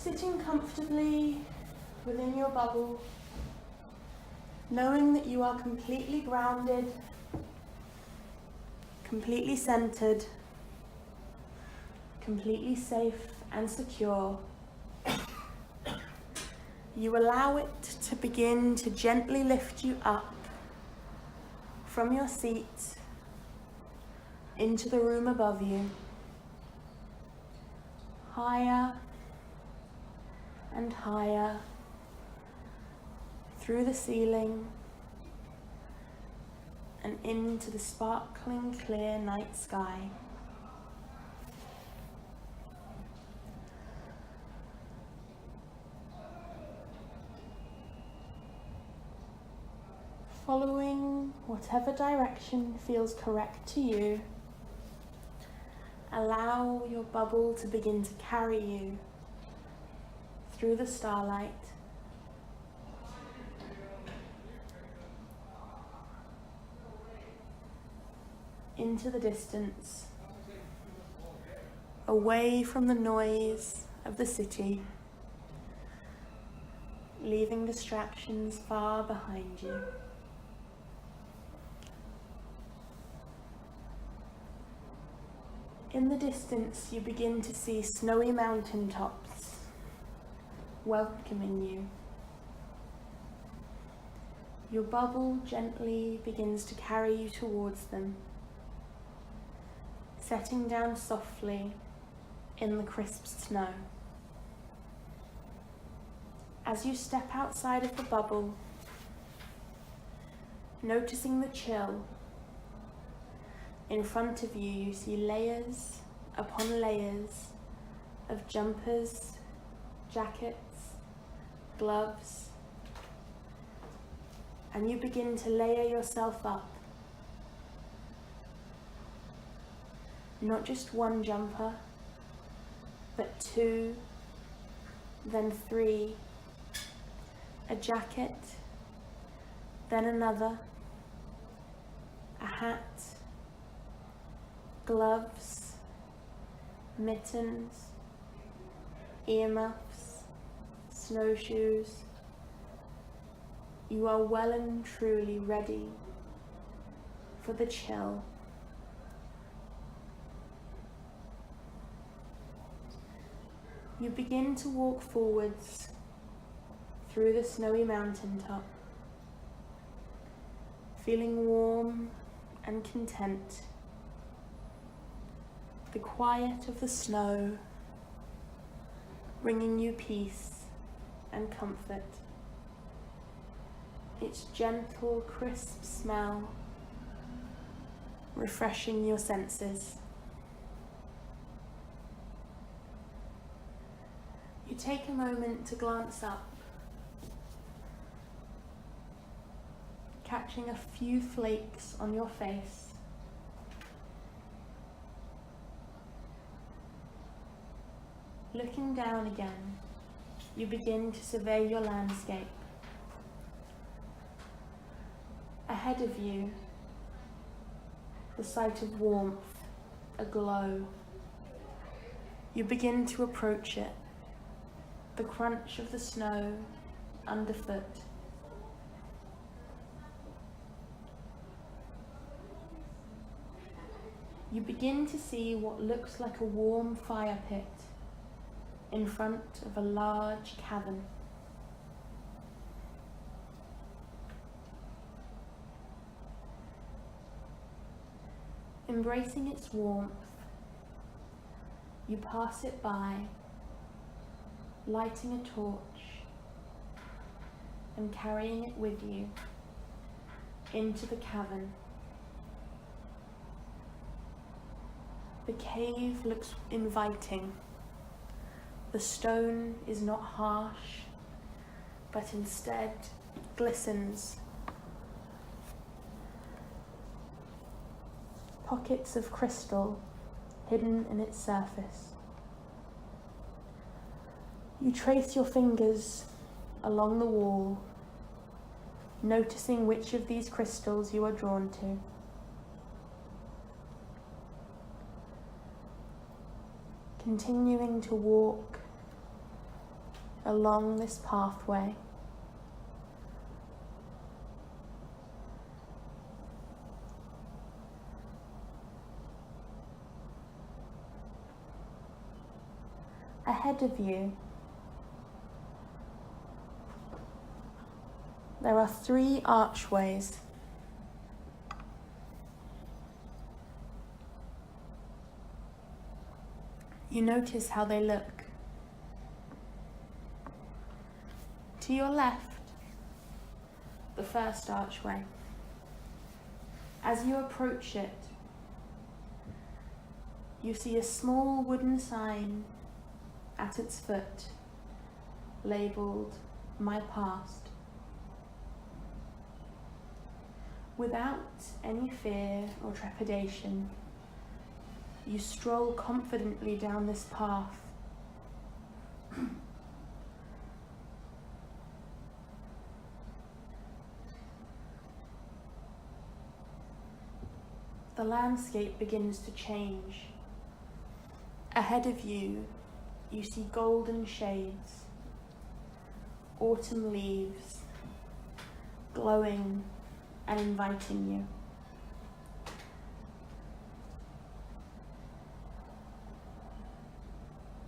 Sitting comfortably within your bubble, knowing that you are completely grounded, completely centered, completely safe and secure. You allow it to begin to gently lift you up from your seat into the room above you, higher and higher through the ceiling and into the sparkling clear night sky. Following whatever direction feels correct to you, allow your bubble to begin to carry you through the starlight into the distance, away from the noise of the city, leaving distractions far behind you. In the distance, you begin to see snowy mountain tops welcoming you. Your bubble gently begins to carry you towards them, setting down softly in the crisp snow. As you step outside of the bubble, noticing the chill, in front of you, you see layers upon layers of jumpers, jackets, gloves, and you begin to layer yourself up. Not just one jumper, but 2, then 3, a jacket, then another, a hat, gloves, mittens, earmuffs, snowshoes. You are well and truly ready for the chill. You begin to walk forwards through the snowy mountaintop, feeling warm and content. The quiet of the snow bringing you peace and comfort. Its gentle, crisp smell refreshing your senses. You take a moment to glance up, catching a few flakes on your face. Looking down again, you begin to survey your landscape. Ahead of you, the sight of warmth, a glow. You begin to approach it, the crunch of the snow underfoot. You begin to see what looks like a warm fire pit in front of a large cavern. Embracing its warmth, you pass it by, lighting a torch and carrying it with you into the cavern. The cave looks inviting. The stone is not harsh, but instead glistens. Pockets of crystal hidden in its surface. You trace your fingers along the wall, noticing which of these crystals you are drawn to. Continuing to walk along this pathway. Ahead of you, there are 3 archways. You notice how they look. To your left, the first archway. As you approach it, you see a small wooden sign at its foot, labelled "My Past." Without any fear or trepidation, you stroll confidently down this path. The landscape begins to change. Ahead of you, you see golden shades, autumn leaves, glowing and inviting you.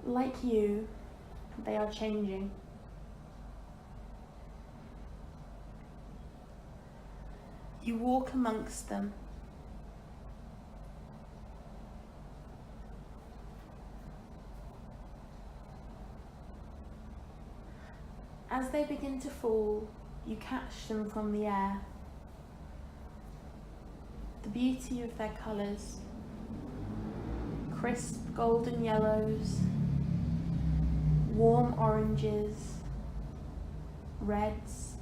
Like you, they are changing. You walk amongst them. As they begin to fall, you catch them from the air. The beauty of their colours, crisp golden yellows, warm oranges, reds,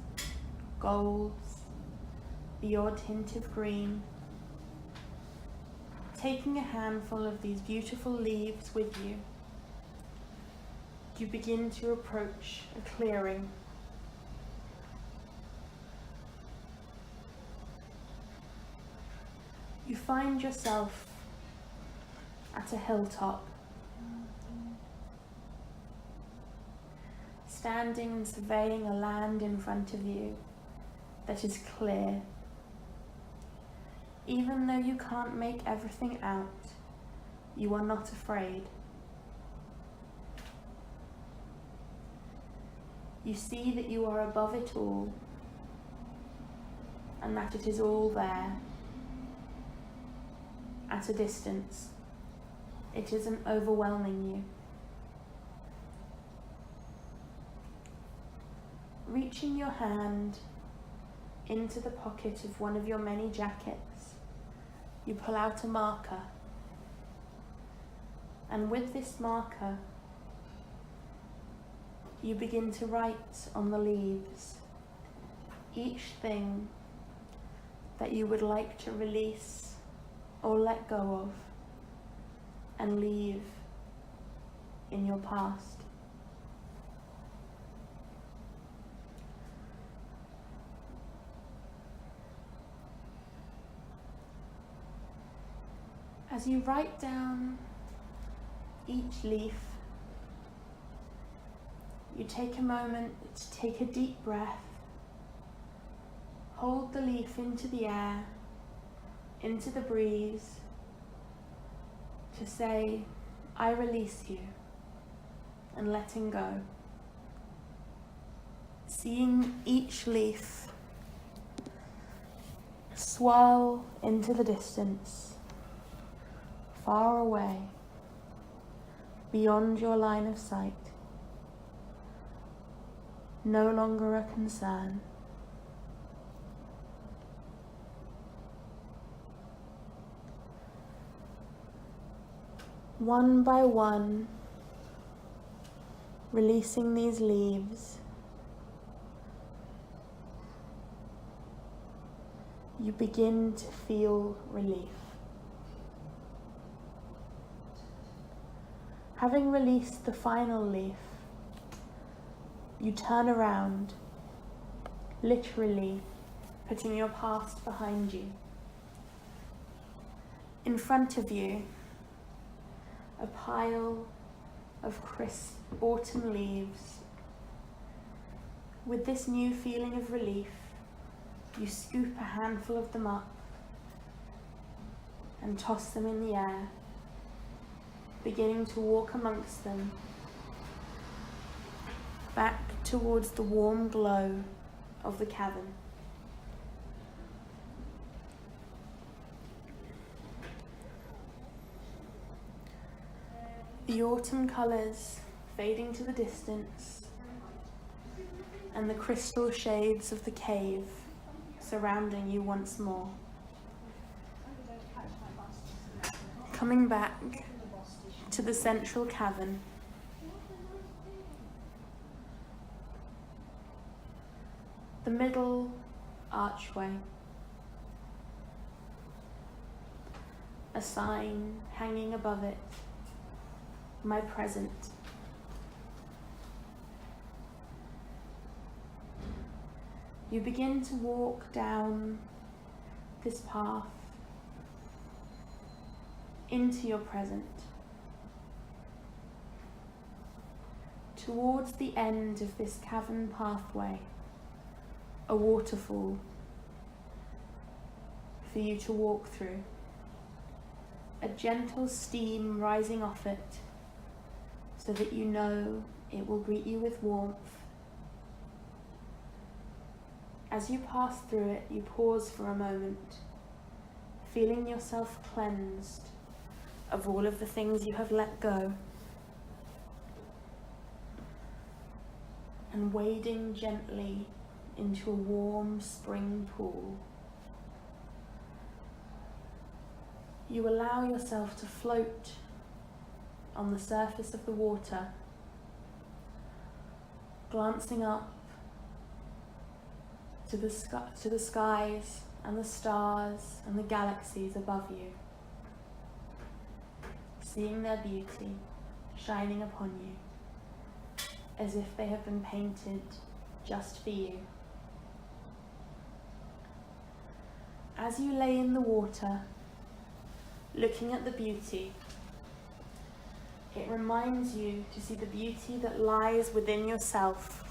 golds, the odd hint of green. Taking a handful of these beautiful leaves with you, you begin to approach a clearing. You find yourself at a hilltop, standing and surveying a land in front of you that is clear. Even though you can't make everything out, you are not afraid. You see that you are above it all, and that it is all there, at a distance. It isn't overwhelming you. Reaching your hand into the pocket of one of your many jackets, you pull out a marker, and with this marker, you begin to write on the leaves each thing that you would like to release or let go of and leave in your past. As you write down each leaf, you take a moment to take a deep breath, hold the leaf into the air, into the breeze, to say, I release you, and letting go. Seeing each leaf swirl into the distance, far away, beyond your line of sight. No longer a concern. One by one, releasing these leaves, you begin to feel relief. Having released the final leaf, you turn around, literally putting your past behind you. In front of you, a pile of crisp autumn leaves With this new feeling of relief, you scoop a handful of them up and toss them in the air, beginning to walk amongst them, back towards the warm glow of the cavern. The autumn colours fading to the distance, and the crystal shades of the cave surrounding you once more. Coming back to the central cavern, the middle archway, a sign hanging above it, my present. You begin to walk down this path into your present, towards the end of this cavern pathway, a waterfall for you to walk through, a gentle steam rising off it so that you know it will greet you with warmth. As you pass through it, you pause for a moment, feeling yourself cleansed of all of the things you have let go, and wading gently into a warm spring pool. You allow yourself to float on the surface of the water, glancing up to the skies and the stars and the galaxies above you, seeing their beauty shining upon you as if they have been painted just for you. As you lay in the water, looking at the beauty, it reminds you to see the beauty that lies within yourself.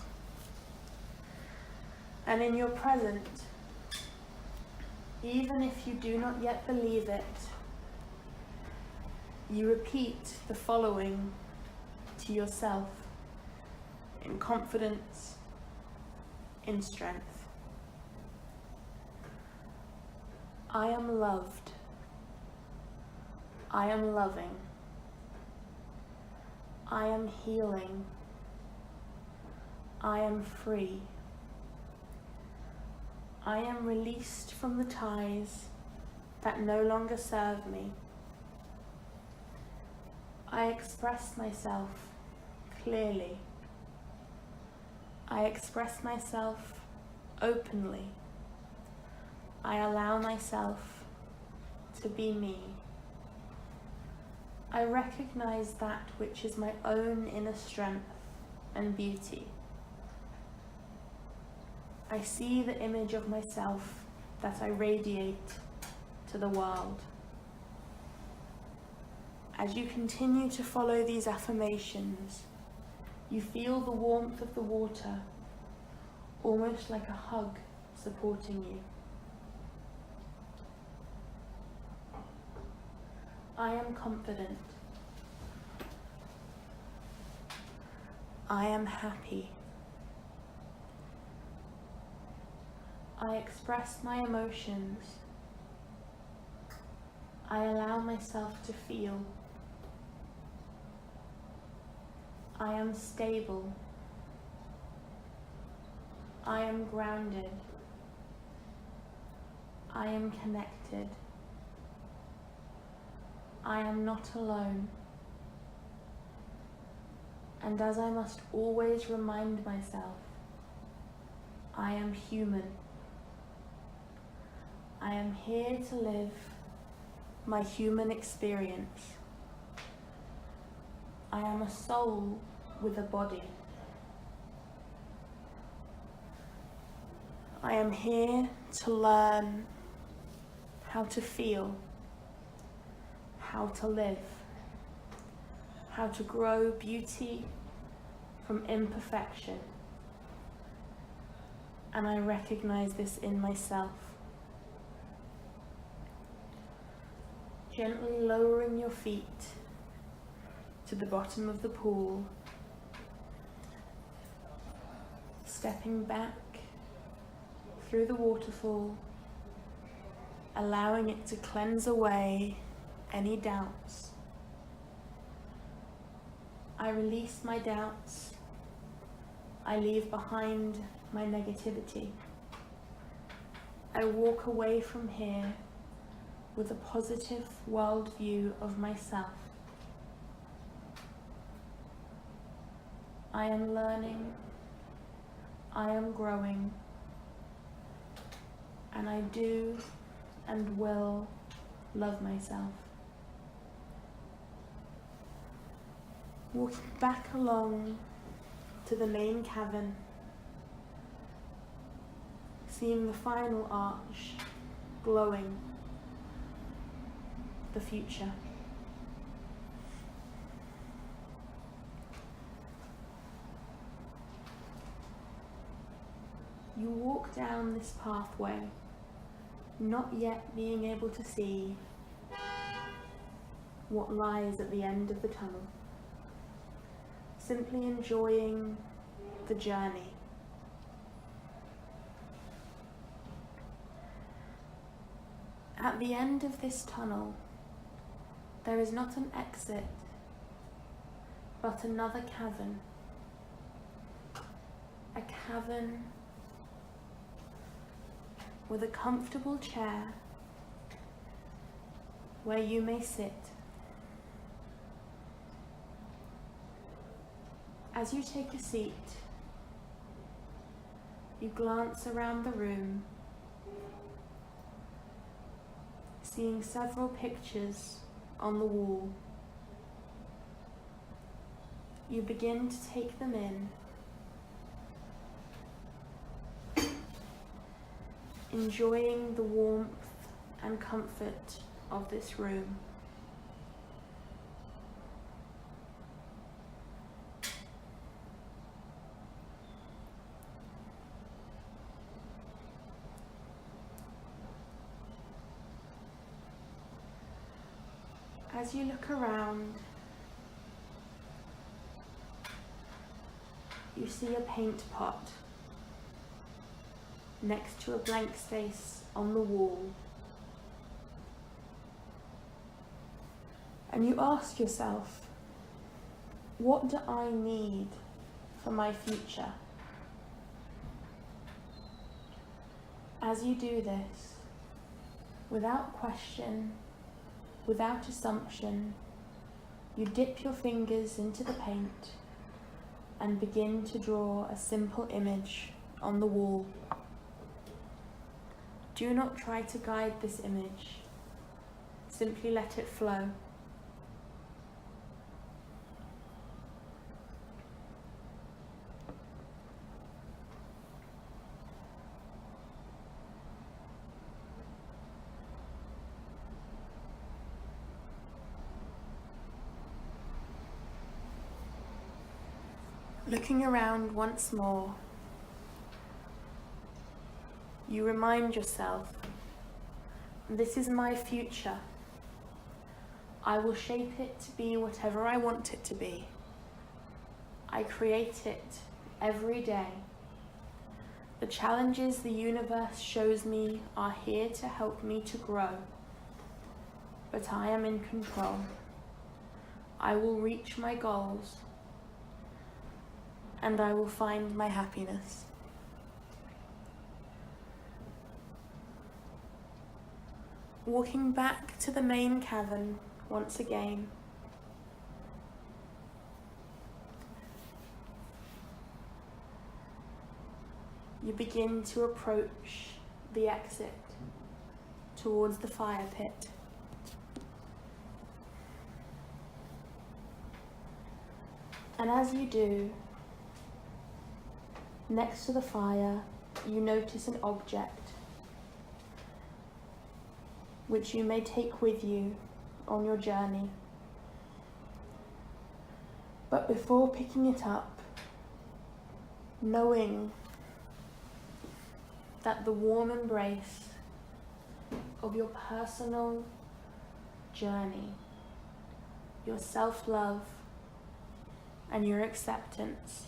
And in your present, even if you do not yet believe it, you repeat the following to yourself in confidence, in strength. I am loved. I am loving. I am healing. I am free. I am released from the ties that no longer serve me. I express myself clearly. I express myself openly. I allow myself to be me. I recognize that which is my own inner strength and beauty. I see the image of myself that I radiate to the world. As you continue to follow these affirmations, you feel the warmth of the water, almost like a hug supporting you. I am confident. I am happy. I express my emotions. I allow myself to feel. I am stable. I am grounded. I am connected. I am not alone. And as I must always remind myself, I am human. I am here to live my human experience. I am a soul with a body. I am here to learn how to feel, how to live, how to grow beauty from imperfection, and I recognize this in myself. Gently lowering your feet to the bottom of the pool, stepping back through the waterfall, allowing it to cleanse away any doubts. I release my doubts. I leave behind my negativity. I walk away from here with a positive worldview of myself. I am learning, I am growing, and I do and will love myself. Walking back along to the main cavern, seeing the final arch glowing the future. You walk down this pathway, not yet being able to see what lies at the end of the tunnel, simply enjoying the journey. At the end of this tunnel, there is not an exit, but another cavern. A cavern with a comfortable chair where you may sit. As you take a seat, you glance around the room, seeing several pictures on the wall. You begin to take them in, enjoying the warmth and comfort of this room. As you look around, you see a paint pot next to a blank space on the wall. And you ask yourself, what do I need for my future? As you do this, without question, without assumption, you dip your fingers into the paint and begin to draw a simple image on the wall. Do not try to guide this image, simply let it flow. Looking around once more, you remind yourself, this is my future. I will shape it to be whatever I want it to be. I create it every day. The challenges the universe shows me are here to help me to grow, but I am in control. I will reach my goals, and I will find my happiness. Walking back to the main cavern once again, you begin to approach the exit towards the fire pit. And as you do, next to the fire, you notice an object which you may take with you on your journey. But before picking it up, knowing that the warm embrace of your personal journey, your self-love and your acceptance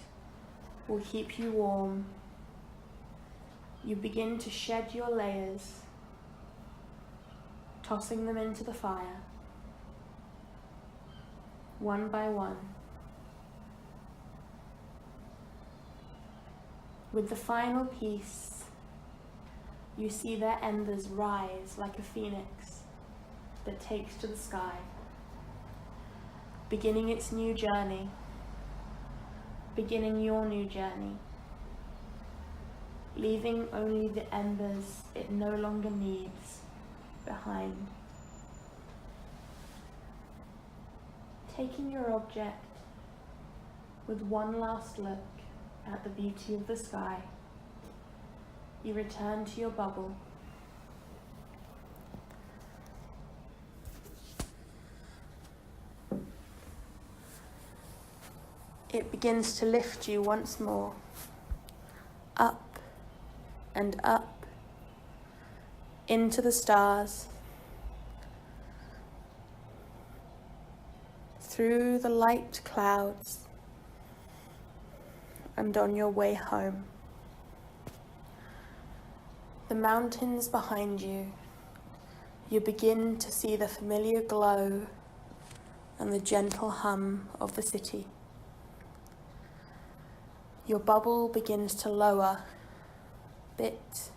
will keep you warm. You begin to shed your layers, tossing them into the fire, one by one. With the final piece, you see their embers rise like a phoenix that takes to the sky, beginning its new journey, beginning your new journey, leaving only the embers it no longer needs behind. Taking your object with one last look at the beauty of the sky, you return to your bubble. It begins to lift you once more, up and up, into the stars, through the light clouds, and on your way home. The mountains behind you, you begin to see the familiar glow and the gentle hum of the city. Your bubble begins to lower, bit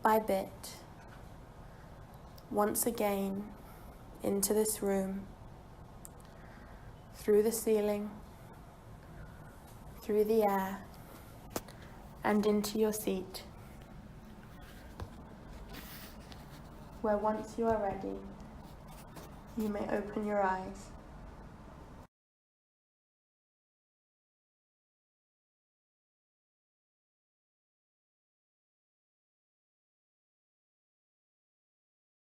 by bit, once again into this room, through the ceiling, through the air, and into your seat, where once you are ready, you may open your eyes.